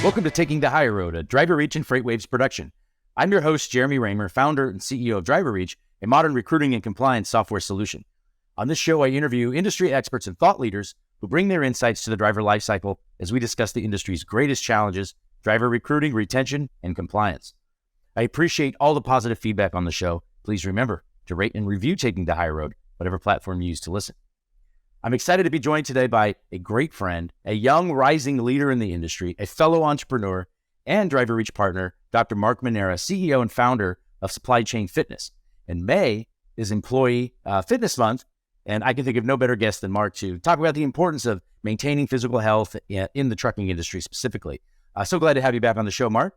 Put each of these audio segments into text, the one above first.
Welcome to Taking the Higher Road, a DriverReach and FreightWaves production. I'm your host, Jeremy Reymer, founder and CEO of DriverReach, a modern recruiting and compliance software solution. On this show, I interview industry experts and thought leaders who bring their insights to the driver lifecycle as we discuss the industry's greatest challenges, driver recruiting, retention, and compliance. I appreciate all the positive feedback on the show. Please remember to rate and review Taking the Higher Road, whatever platform you use to listen. I'm excited to be joined today by a great friend, a young rising leader in the industry, a fellow entrepreneur, and DriverReach partner, Dr. Mark Manera, CEO and founder of Supply Chain Fitness. And May is Employee Fitness Month, and I can think of no better guest than Mark to talk about the importance of maintaining physical health in the trucking industry specifically. So glad to have you back on the show, Mark.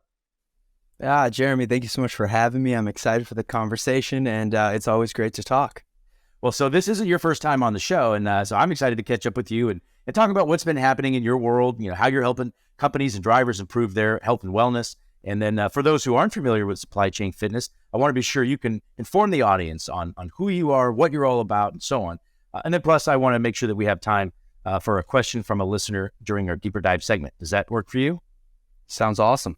Jeremy, thank you so much for having me. I'm excited for the conversation, and it's always great to talk. Well, so this isn't your first time on the show, and so I'm excited to catch up with you and talk about what's been happening in your world, how you're helping companies and drivers improve their health and wellness. And then for those who aren't familiar with Supply Chain Fitness, I want to be sure you can inform the audience on who you are, what you're all about, and so on. And then plus, I want to make sure that we have time for a question from a listener during our deeper dive segment. Does that work for you? Sounds awesome.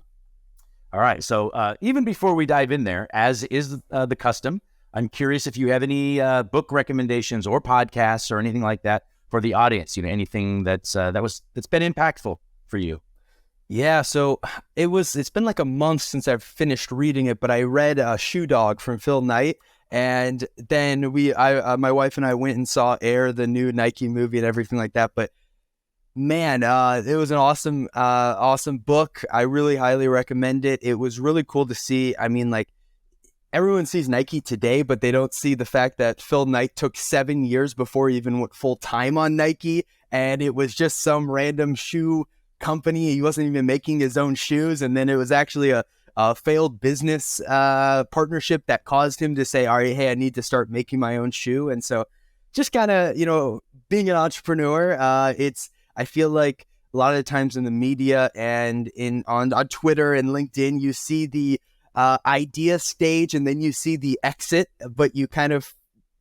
All right. So even before we dive in there, as is the custom, I'm curious if you have any book recommendations or podcasts or anything like that for the audience. Anything that's been impactful for you. Yeah, so it's been like a month since I've finished reading it, but I read Shoe Dog from Phil Knight, and then my wife and I went and saw Air, the new Nike movie, and everything like that. But man, it was an awesome book. I really highly recommend it. It was really cool to see. I mean, like, everyone sees Nike today, but they don't see the fact that Phil Knight took 7 years before he even went full time on Nike. And it was just some random shoe company. He wasn't even making his own shoes. And then it was actually a failed business partnership that caused him to say, all right, hey, I need to start making my own shoe. And so just kind of, being an entrepreneur, I feel like a lot of the times in the media and on Twitter and LinkedIn, you see the idea stage and then you see the exit, but you kind of,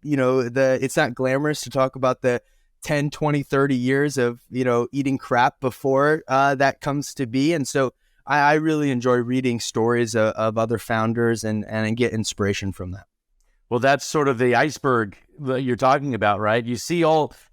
it's not glamorous to talk about the 10, 20, 30 years of, eating crap before that comes to be. And so I really enjoy reading stories of other founders and get inspiration from that. Well, that's sort of the iceberg that you're talking about, right? You see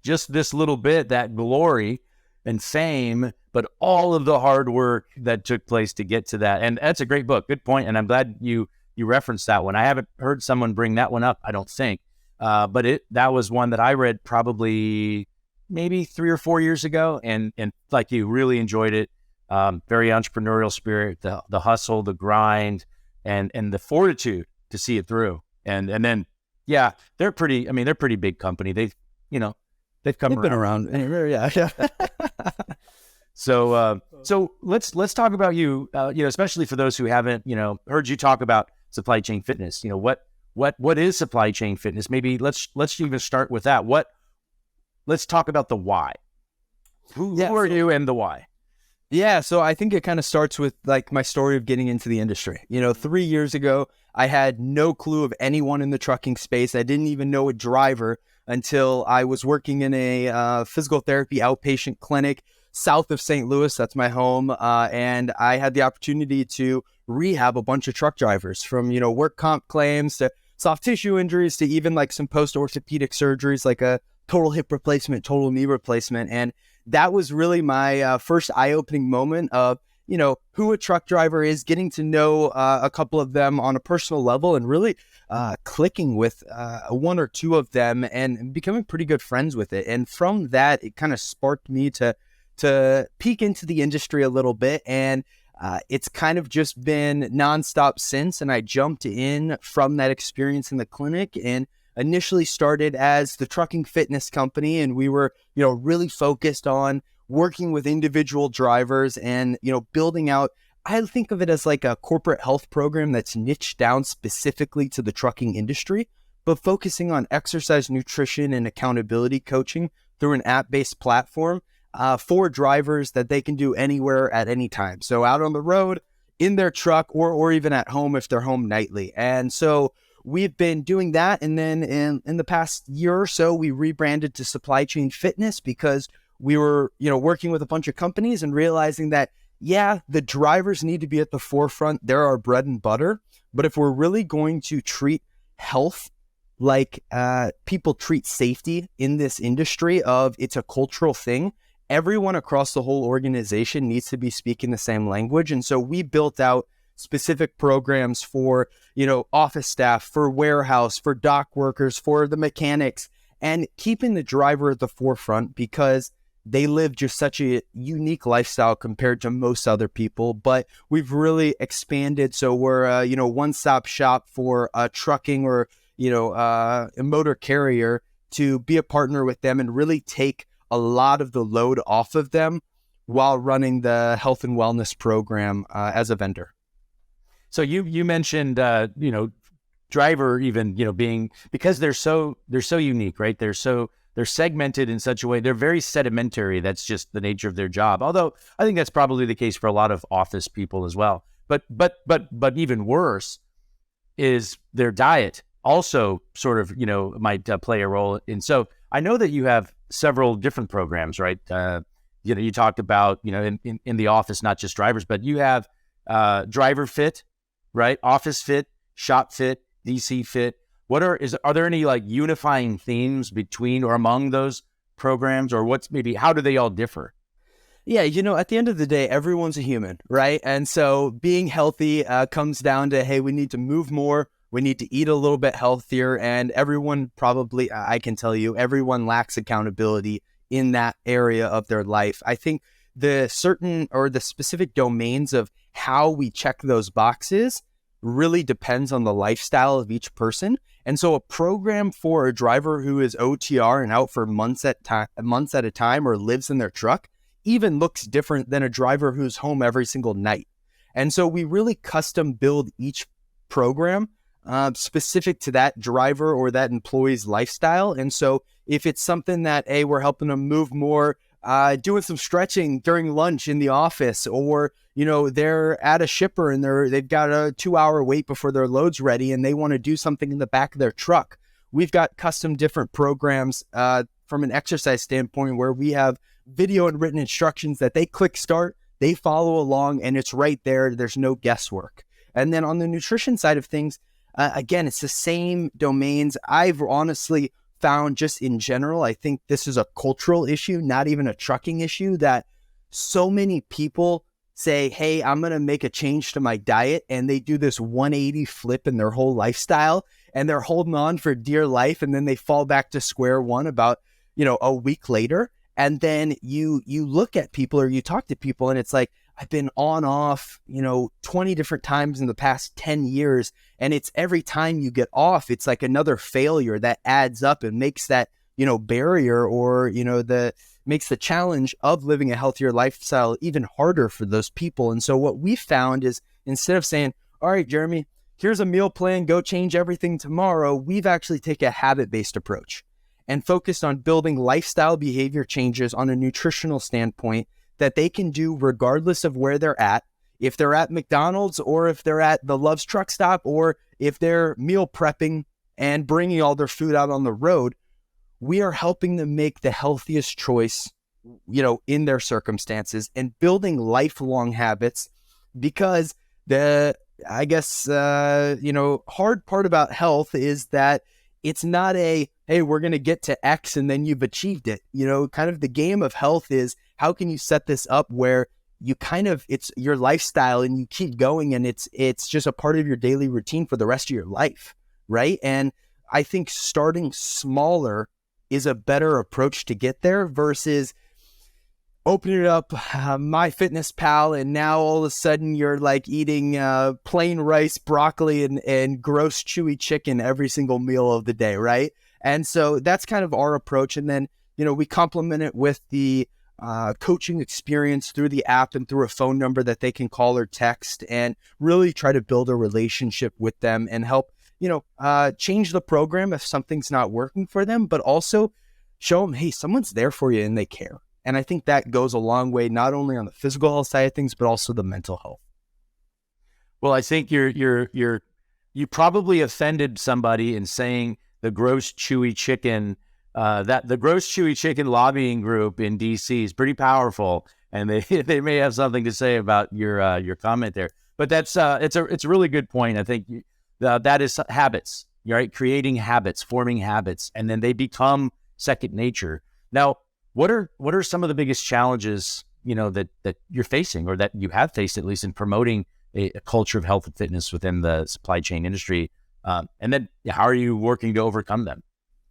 just this little bit, that glory and fame, but all of the hard work that took place to get to that. And that's a great book. Good point. And I'm glad you referenced that one. I haven't heard someone bring that one up, I don't think. But that was one that I read probably maybe 3 or 4 years ago. And like you, really enjoyed it. Very entrepreneurial spirit, the hustle, the grind, and the fortitude to see it through. And then, yeah, they're pretty big company. They've been around. Yeah. So let's talk about you, especially for those who haven't, heard you talk about Supply Chain Fitness. What is Supply Chain Fitness? Maybe let's even start with that. Let's talk about the why. Who are you and the why? Yeah, so I think it kind of starts with like my story of getting into the industry. 3 years ago, I had no clue of anyone in the trucking space. I didn't even know a driver until I was working in a physical therapy outpatient clinic south of St. Louis. That's my home. And I had the opportunity to rehab a bunch of truck drivers from, work comp claims to soft tissue injuries to even like some post-orthopedic surgeries, like a total hip replacement, total knee replacement. And that was really my first eye-opening moment of, who a truck driver is, getting to know a couple of them on a personal level and really clicking with one or two of them and becoming pretty good friends with it. And from that, it kind of sparked me to peek into the industry a little bit. And it's kind of just been nonstop since. And I jumped in from that experience in the clinic and initially started as the trucking fitness company. And we were, really focused on working with individual drivers and, building out, I think of it as like a corporate health program that's niched down specifically to the trucking industry, but focusing on exercise, nutrition, and accountability coaching through an app-based platform for drivers that they can do anywhere at any time. So out on the road, in their truck, or even at home if they're home nightly. And so we've been doing that. And then in the past year or so, we rebranded to Supply Chain Fitness because we were, working with a bunch of companies and realizing that yeah, the drivers need to be at the forefront. They're our bread and butter. But if we're really going to treat health like people treat safety in this industry of it's a cultural thing, everyone across the whole organization needs to be speaking the same language. And so we built out specific programs for, office staff, for warehouse, for dock workers, for the mechanics, and keeping the driver at the forefront because they live just such a unique lifestyle compared to most other people. But we've really expanded. So we're a, one-stop shop for trucking or, a motor carrier to be a partner with them and really take a lot of the load off of them while running the health and wellness program as a vendor. So you mentioned, driver even, being, because they're so unique, right? They're segmented in such a way. They're very sedimentary. That's just the nature of their job. Although I think that's probably the case for a lot of office people as well. But even worse is their diet also sort of, might play a role. And so I know that you have several different programs, right? You talked about, in the office, not just drivers, but you have driver fit, right? Office fit, shop fit, DC fit. Are there any like unifying themes between or among those programs, or how do they all differ? Yeah, at the end of the day, everyone's a human, right? And so being healthy comes down to, hey, we need to move more, we need to eat a little bit healthier, and everyone probably, I can tell you, everyone lacks accountability in that area of their life. I think the certain or the specific domains of how we check those boxes really depends on the lifestyle of each person. And so a program for a driver who is OTR and out for months at a time or lives in their truck even looks different than a driver who's home every single night. And so we really custom build each program specific to that driver or that employee's lifestyle. And so if it's something that, hey, we're helping them move more, doing some stretching during lunch in the office, or they're at a shipper and they've got a 2-hour wait before their load's ready and they want to do something in the back of their truck. We've got custom different programs from an exercise standpoint where we have video and written instructions that they click start, they follow along, and it's right there. There's no guesswork. And then on the nutrition side of things, again, it's the same domains. I've honestly found just in general, I think this is a cultural issue, not even a trucking issue, that so many people say, hey, I'm going to make a change to my diet. And they do this 180 flip in their whole lifestyle and they're holding on for dear life. And then they fall back to square one about, a week later. And then you look at people or you talk to people and it's like, I've been on off, 20 different times in the past 10 years. And it's every time you get off, it's like another failure that adds up and makes that, barrier or, makes the challenge of living a healthier lifestyle even harder for those people. And so what we found is instead of saying, all right, Jeremy, here's a meal plan, go change everything tomorrow, we've actually taken a habit-based approach and focused on building lifestyle behavior changes on a nutritional standpoint that they can do regardless of where they're at. If they're at McDonald's or if they're at the Love's truck stop or if they're meal prepping and bringing all their food out on the road, we are helping them make the healthiest choice, in their circumstances and building lifelong habits because hard part about health is that it's not hey, we're going to get to X and then you've achieved it. Kind of the game of health is how can you set this up where you it's your lifestyle and you keep going and it's just a part of your daily routine for the rest of your life, right? And I think starting smaller is a better approach to get there versus opening it up MyFitnessPal and now all of a sudden you're like eating plain rice, broccoli, and gross chewy chicken every single meal of the day, right? And so that's kind of our approach. And then, we complement it with the coaching experience through the app and through a phone number that they can call or text and really try to build a relationship with them and help, change the program if something's not working for them, but also show them, hey, someone's there for you and they care. And I think that goes a long way, not only on the physical health side of things, but also the mental health. Well, I think you probably offended somebody in saying the gross chewy chicken. That the gross chewy chicken lobbying group in DC is pretty powerful. and they they may have something to say about your comment there. But that's it's a really good point. I think that is habits, right? Creating habits, forming habits, and then they become second nature. Now, what are some of the biggest challenges, that you're facing, or that you have faced, at least in promoting a culture of health and fitness within the supply chain industry? And then how are you working to overcome them?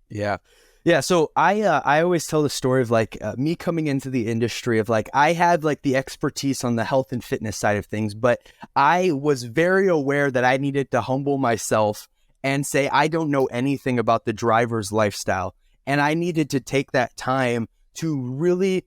Yeah. Yeah. So I always tell the story of me coming into the industry of I had the expertise on the health and fitness side of things, but I was very aware that I needed to humble myself and say, I don't know anything about the driver's lifestyle. And I needed to take that time to really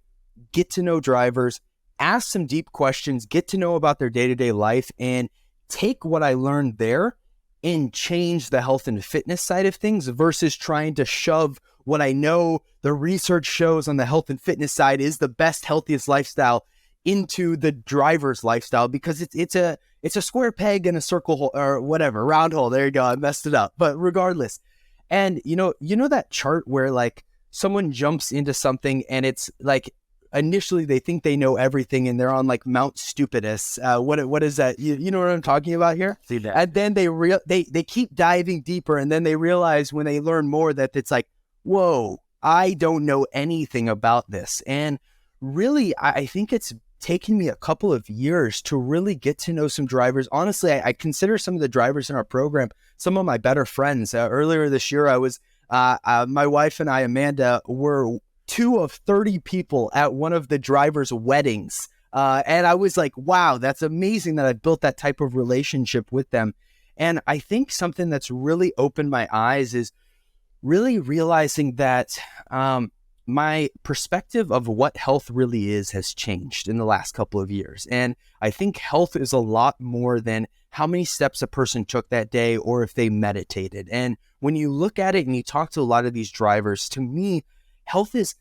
get to know drivers, ask some deep questions, get to know about their day-to-day life, and take what I learned there and change the health and fitness side of things versus trying to shove what I know the research shows on the health and fitness side is the best, healthiest lifestyle into the driver's lifestyle, because it's a square peg in a circle hole, or whatever, round hole. There you go. I messed it up. But regardless. And you know that chart where someone jumps into something and it's initially they think they know everything and they're on Mount Stupidus. What is that? You know what I'm talking about here? See that. And then they keep diving deeper, and then they realize when they learn more that it's whoa, I don't know anything about this. And really, I think it's taken me a couple of years to really get to know some drivers. Honestly, I consider some of the drivers in our program some of my better friends. Earlier this year, I was my wife and I, Amanda, were 2 of 30 people at one of the drivers' weddings. And I was wow, that's amazing that I built that type of relationship with them. And I think something that's really opened my eyes is really realizing that my perspective of what health really is has changed in the last couple of years. And I think health is a lot more than how many steps a person took that day or if they meditated. And when you look at it and you talk to a lot of these drivers, to me, health is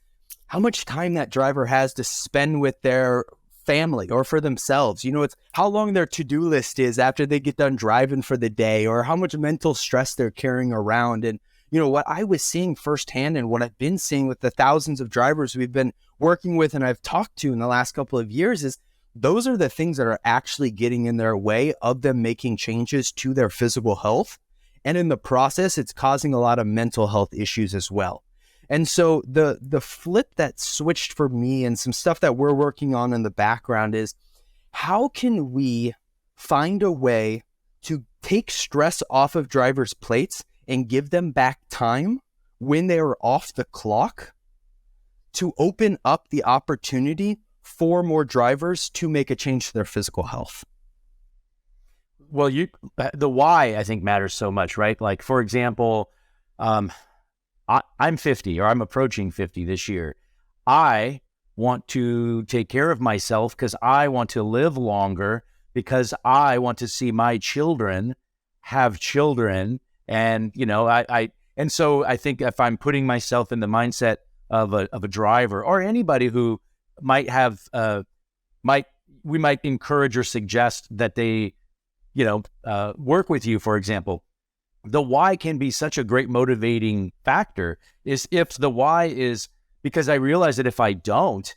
how much time that driver has to spend with their family or for themselves. It's how long their to-do list is after they get done driving for the day, or how much mental stress they're carrying around. And what I was seeing firsthand and what I've been seeing with the thousands of drivers we've been working with and I've talked to in the last couple of years is those are the things that are actually getting in their way of them making changes to their physical health. And in the process, it's causing a lot of mental health issues as well. And so the flip that switched for me and some stuff that we're working on in the background is how can we find a way to take stress off of drivers' plates and give them back time when they are off the clock to open up the opportunity for more drivers to make a change to their physical health. Well, the why, I think, matters so much, right? For example, I'm 50, or I'm approaching 50 this year. I want to take care of myself because I want to live longer, because I want to see my children have children. And, and so I think if I'm putting myself in the mindset of a driver or anybody who might have, we might encourage or suggest that they, work with you, for example. The why can be such a great motivating factor. Is if the why is because I realize that if I don't,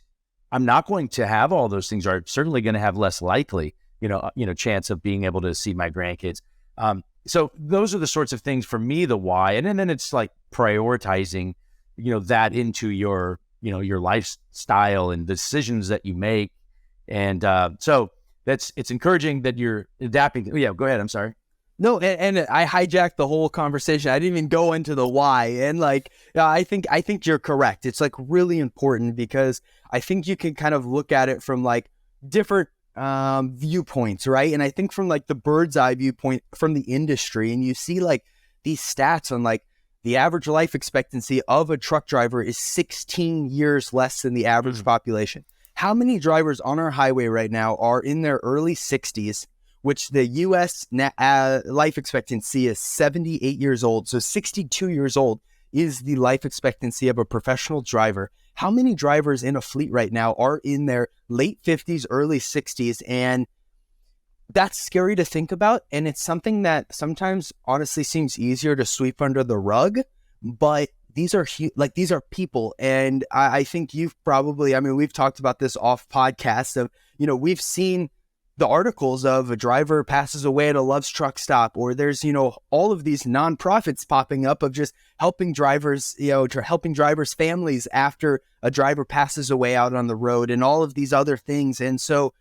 I'm not going to have all those things, or I'm certainly going to have less likely, chance of being able to see my grandkids. So those are the sorts of things for me, the why. And then it's prioritizing, that into your, your lifestyle and decisions that you make. And so it's encouraging that you're adapting. Yeah, go ahead. I'm sorry. No, and I hijacked the whole conversation. I didn't even go into the why. And I think you're correct. It's really important, because I think you can kind of look at it from different viewpoints, right? And I think from the bird's eye viewpoint from the industry, and you see these stats on the average life expectancy of a truck driver is 16 years less than the average population. How many drivers on our highway right now are in their early 60s, which the U.S. life expectancy is 78 years old. So 62 years old is the life expectancy of a professional driver. How many drivers in a fleet right now are in their late 50s, early 60s? And that's scary to think about. And it's something that sometimes honestly seems easier to sweep under the rug. But these are these are people. And I think you've probably, I mean, we've talked about this off podcast of, we've seen the articles of a driver passes away at a Love's truck stop, or there's, all of these nonprofits popping up of just helping drivers, helping drivers' families after a driver passes away out on the road, and all of these other things. And so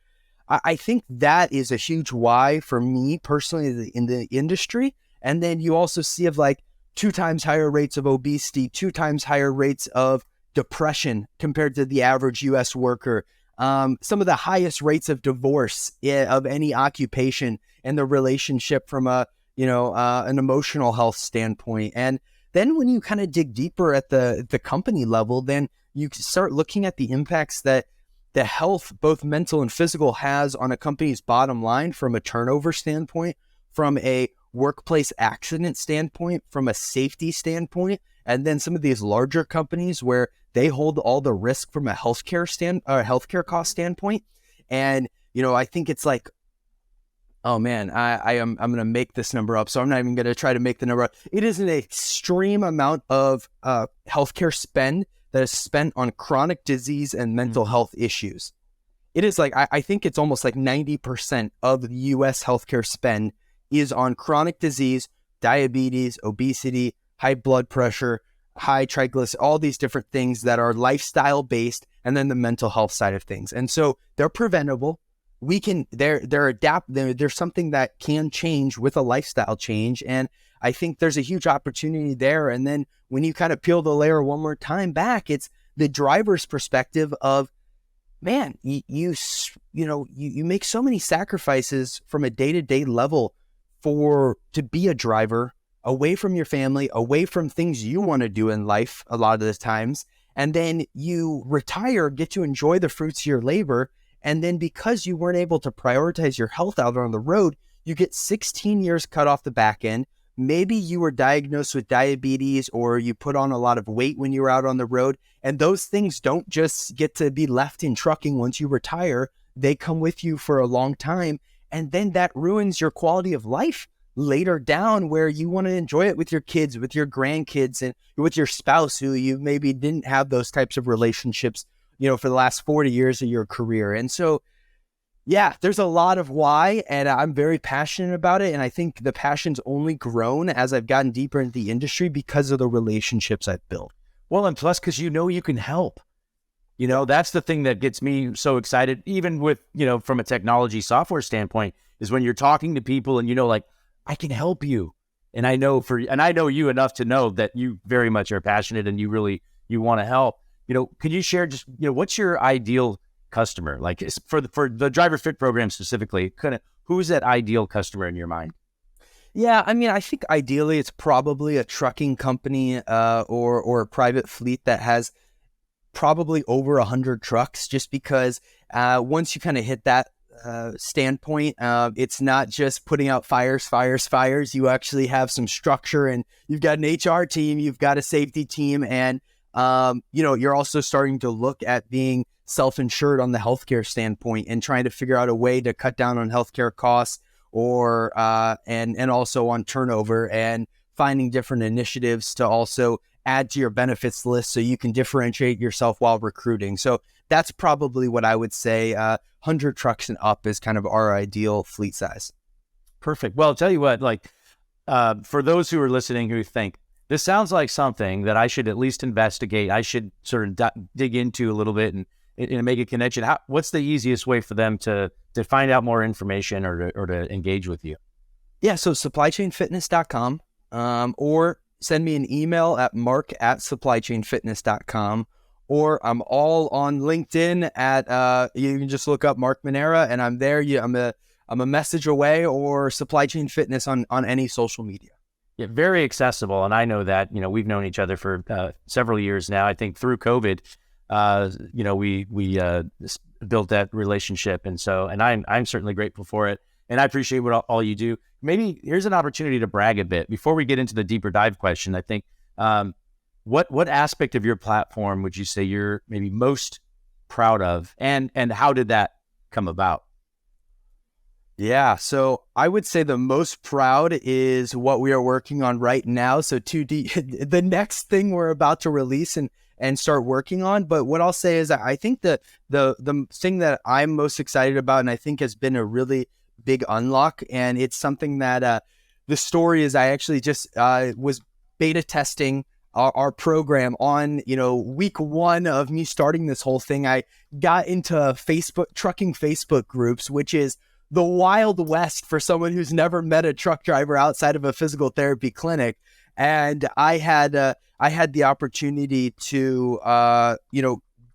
I think that is a huge why for me personally in the industry. And then you also see of like 2 times higher rates of obesity, 2 times higher rates of depression compared to the average US worker. Some of the highest rates of divorce of any occupation, and the relationship from an emotional health standpoint. And then when you kind of dig deeper at the company level, then you start looking at the impacts that the health, both mental and physical, has on a company's bottom line from a turnover standpoint, from a workplace accident standpoint, from a safety standpoint. And then some of these larger companies where they hold all the risk from a healthcare cost standpoint. And, I think it's like, oh man, I'm going to make this number up. So I'm not even going to try to make the number up. It is an extreme amount of healthcare spend that is spent on chronic disease and mental health issues. It is like, I think it's almost like 90% of the US healthcare spend is on chronic disease, diabetes, obesity, high blood pressure, high triglycerides, all these different things that are lifestyle based, and then the mental health side of things. And so they're preventable. There's something that can change with a lifestyle change. And I think there's a huge opportunity there. And then when you kind of peel the layer one more time back, it's the driver's perspective of, man, you make so many sacrifices from a day-to-day level to be a driver, away from your family, away from things you want to do in life a lot of the times. And then you retire, get to enjoy the fruits of your labor. And then because you weren't able to prioritize your health out on the road, you get 16 years cut off the back end. Maybe you were diagnosed with diabetes, or you put on a lot of weight when you were out on the road. And those things don't just get to be left in trucking once you retire. They come with you for a long time. And then that ruins your quality of life later down, where you want to enjoy it with your kids, with your grandkids, and with your spouse who you maybe didn't have those types of relationships, for the last 40 years of your career. And so, yeah, there's a lot of why, and I'm very passionate about it. And I think the passion's only grown as I've gotten deeper into the industry because of the relationships I've built. Well, and plus, because you can help. That's the thing that gets me so excited, even with, from a technology software standpoint, is when you're talking to people and, like, I can help you. And I know you enough to know that you very much are passionate and you want to help. Can you share just, what's your ideal customer? Like for the Driver Fit program specifically, kind of who's that ideal customer in your mind? Yeah, I mean, I think ideally it's probably a trucking company or a private fleet that has probably over 100 trucks, just because once you kind of hit that standpoint, it's not just putting out fires. You actually have some structure, and you've got an HR team, you've got a safety team, and you're also starting to look at being self-insured on the healthcare standpoint and trying to figure out a way to cut down on healthcare costs, or and also on turnover, and finding different initiatives to also add to your benefits list so you can differentiate yourself while recruiting. So that's probably what I would say. 100 trucks and up is kind of our ideal fleet size. Perfect. Well, I'll tell you what, for those who are listening who think this sounds like something that I should at least investigate, I should sort of dig into a little bit and make a connection. What's the easiest way for them to find out more information or to engage with you? Yeah, so supplychainfitness.com, or send me an email at mark@supplychainfitness.com, or I'm all on LinkedIn at, you can just look up Mark Manera and I'm there. I'm a message away, or Supply Chain Fitness on any social media. Yeah, very accessible. And I know that, we've known each other for several years now. I think through COVID, we built that relationship. And I'm certainly grateful for it. And I appreciate what all you do. Maybe here's an opportunity to brag a bit. Before we get into the deeper dive question, I think, what aspect of your platform would you say you're maybe most proud of? And how did that come about? Yeah, so I would say the most proud is what we are working on right now. So 2D, the next thing we're about to release and start working on. But what I'll say is I think the thing that I'm most excited about, and I think has been a really big unlock, and it's something that the story is I actually just was beta testing our program on, week one of me starting this whole thing. I got into trucking Facebook groups, which is the Wild West for someone who's never met a truck driver outside of a physical therapy clinic. And I had the opportunity to,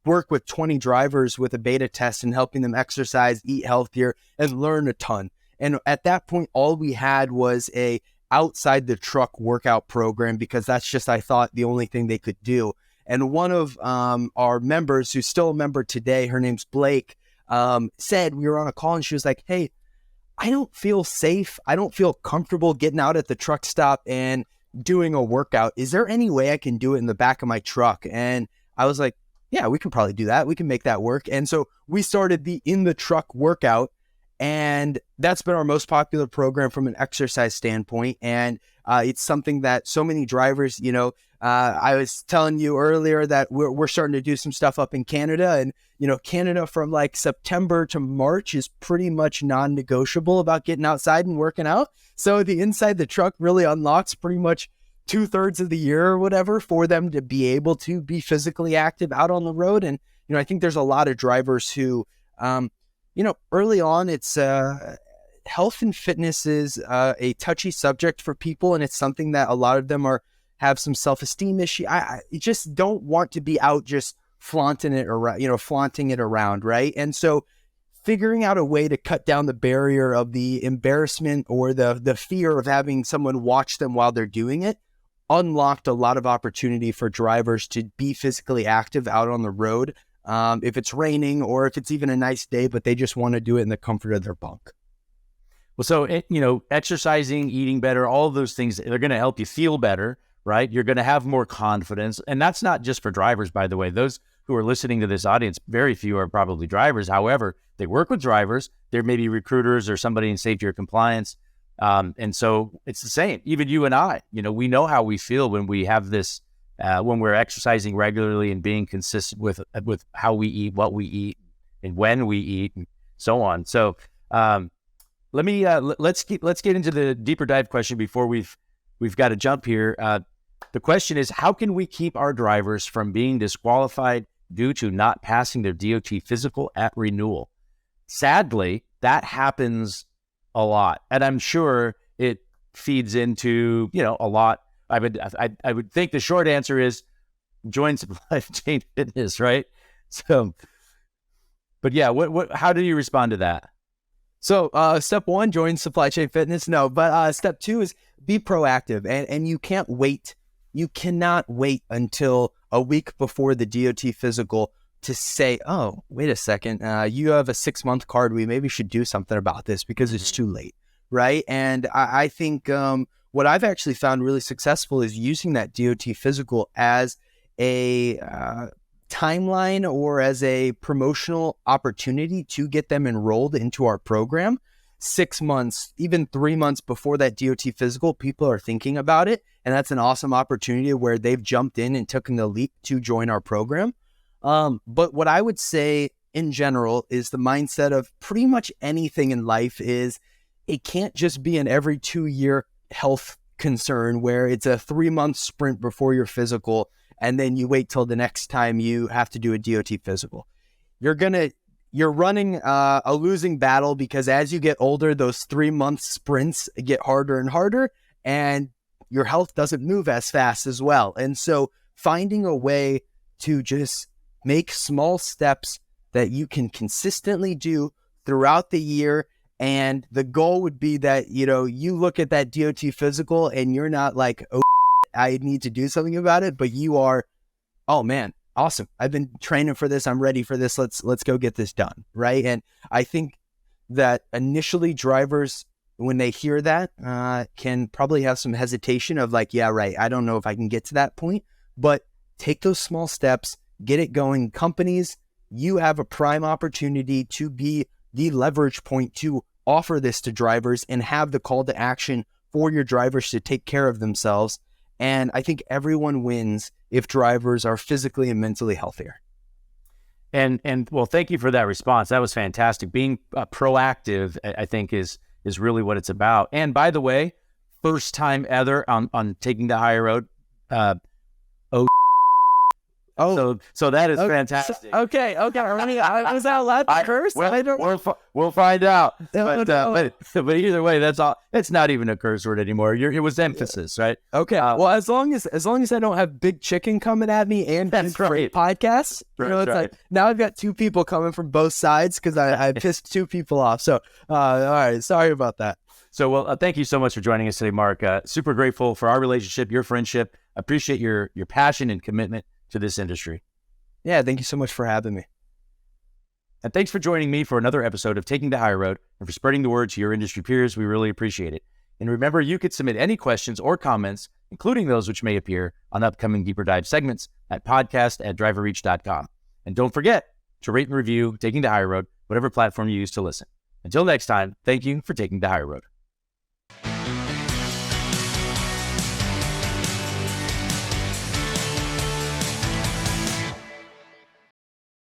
work with 20 drivers with a beta test and helping them exercise, eat healthier, and learn a ton. And at that point, all we had was a outside the truck workout program, because that's just, I thought, the only thing they could do. And one of our members, who's still a member today, her name's Blake, said, we were on a call and she was like, hey, I don't feel safe. I don't feel comfortable getting out at the truck stop and doing a workout. Is there any way I can do it in the back of my truck? And I was like, yeah, we can probably do that. We can make that work. And so we started the in the truck workout, and that's been our most popular program from an exercise standpoint. And it's something that so many drivers, I was telling you earlier that we're starting to do some stuff up in Canada, and Canada from like September to March is pretty much non-negotiable about getting outside and working out. So the inside the truck really unlocks pretty much 2/3 of the year or whatever for them to be able to be physically active out on the road. And I think there's a lot of drivers who, early on, it's health and fitness is a touchy subject for people, and it's something that a lot of them have some self-esteem issue. I just don't want to be out just flaunting it around, right? And so figuring out a way to cut down the barrier of the embarrassment or the fear of having someone watch them while they're doing it unlocked a lot of opportunity for drivers to be physically active out on the road. If it's raining or if it's even a nice day, but they just want to do it in the comfort of their bunk. Well, so, exercising, eating better, all of those things, they're going to help you feel better, right? You're going to have more confidence. And that's not just for drivers, by the way. Those who are listening to this audience, very few are probably drivers. However, they work with drivers. There may be recruiters or somebody in safety or compliance. And so it's the same. Even you and I, we know how we feel when we have this, when we're exercising regularly and being consistent with how we eat, what we eat, and when we eat, and so on. So let's get into the deeper dive question before we've got to jump here. The question is, how can we keep our drivers from being disqualified due to not passing their DOT physical at renewal? Sadly, that happens a lot, and I'm sure it feeds into a lot. I would think the short answer is join Supply Chain Fitness, right? So, but yeah, how do you respond to that? So step one, join Supply Chain Fitness. No, but step two is be proactive, and you can't wait. You cannot wait until a week before the DOT physical to say, oh, wait a second, you have a 6-month card. We maybe should do something about this because it's too late, right? And I think what I've actually found really successful is using that DOT physical as a timeline or as a promotional opportunity to get them enrolled into our program. 6 months, even 3 months before that DOT physical, people are thinking about it. And that's an awesome opportunity where they've jumped in and taken the leap to join our program. But what I would say in general is the mindset of pretty much anything in life is it can't just be an every 2-year health concern where it's a 3-month sprint before your physical and then you wait till the next time you have to do a DOT physical. You're running a losing battle, because as you get older, those 3-month sprints get harder and harder, and your health doesn't move as fast as well. And so finding a way to just make small steps that you can consistently do throughout the year. And the goal would be that, you look at that DOT physical and you're not like, oh, I need to do something about it, but you are, oh man, awesome. I've been training for this. I'm ready for this. Let's go get this done. Right. And I think that initially drivers, when they hear that, can probably have some hesitation of like, yeah, right, I don't know if I can get to that point, but take those small steps, get it going. Companies, you have a prime opportunity to be the leverage point to offer this to drivers and have the call to action for your drivers to take care of themselves. And I think everyone wins if drivers are physically and mentally healthier. And well, thank you for that response. That was fantastic. Being proactive, I think, is really what it's about. And by the way, first time ever on taking the higher road. So that is fantastic. Okay. I was that allowed to curse? We'll find out. But either way, that's all. It's not even a curse word anymore. It was emphasis, right? Okay. Well, as long as I don't have Big Chicken coming at me and that's right. podcasts, it's like now I've got two people coming from both sides because I pissed two people off. So, all right, sorry about that. So, well, thank you so much for joining us today, Mark. Super grateful for our relationship, your friendship. Appreciate your passion and commitment to this industry. Yeah, thank you so much for having me. And thanks for joining me for another episode of Taking the High Road and for spreading the word to your industry peers. We really appreciate it. And remember, you could submit any questions or comments, including those which may appear on upcoming deeper dive segments at podcast@driverreach.com. And don't forget to rate and review Taking the High Road, whatever platform you use to listen. Until next time, thank you for taking the high road.